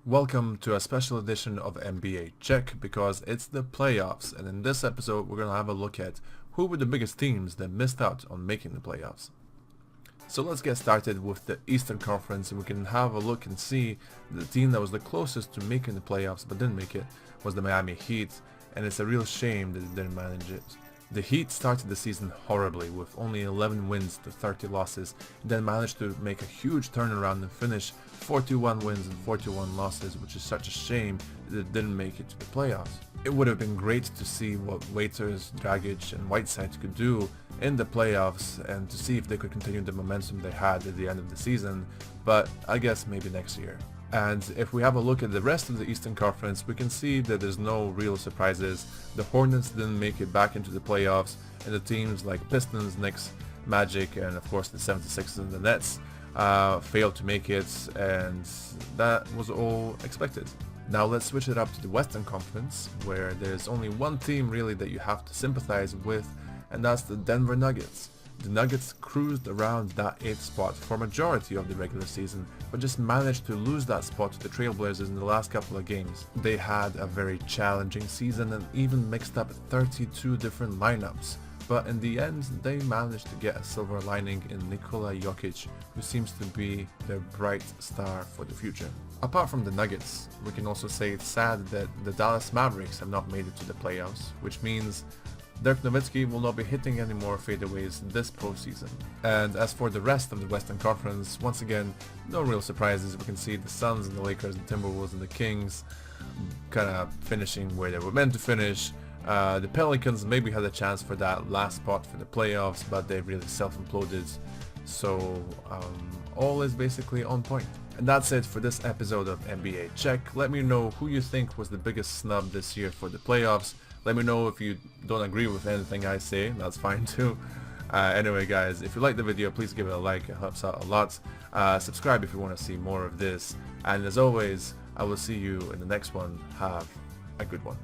Welcome to a special edition of NBA Check because it's the playoffs, and in this episode we're going to have a look at who were the biggest teams that missed out on making the playoffs. So let's get started with the Eastern Conference, and we can have a look and see the team that was the closest to making the playoffs but didn't make it was the Miami Heat, and it's a real shame that they didn't manage it. The Heat started the season horribly with only 11 wins to 30 losses, then managed to make a huge turnaround and finish 41 wins and 41 losses, which is such a shame that it didn't make it to the playoffs. It would have been great to see what Waiters, Dragic and Whiteside could do in the playoffs and to see if they could continue the momentum they had at the end of the season, but I guess maybe next year. And if we have a look at the rest of the Eastern Conference, we can see that there's no real surprises. The Hornets didn't make it back into the playoffs, and the teams like Pistons, Knicks, Magic, and of course the 76ers and the Nets failed to make it, and that was all expected. Now let's switch it up to the Western Conference, where there's only one team really that you have to sympathize with, and that's the Denver Nuggets. The Nuggets cruised around that 8th spot for a majority of the regular season, but just managed to lose that spot to the Trailblazers in the last couple of games. They had a very challenging season and even mixed up 32 different lineups, but in the end they managed to get a silver lining in Nikola Jokic, who seems to be their bright star for the future. Apart from the Nuggets, we can also say it's sad that the Dallas Mavericks have not made it to the playoffs, which means Dirk Nowitzki will not be hitting any more fadeaways this postseason. And as for the rest of the Western Conference, once again, no real surprises. We can see the Suns and the Lakers, the Timberwolves and the Kings kind of finishing where they were meant to finish. The Pelicans maybe had a chance for that last spot for the playoffs, but they really self-imploded. So all is basically on point. And that's it for this episode of NBA Check. Let me know who you think was the biggest snub this year for the playoffs. Let me know if you don't agree with anything I say, that's fine too. Anyway guys, if you like the video, please give it a like, it helps out a lot. Subscribe if you want to see more of this. And as always, I will see you in the next one. Have a good one.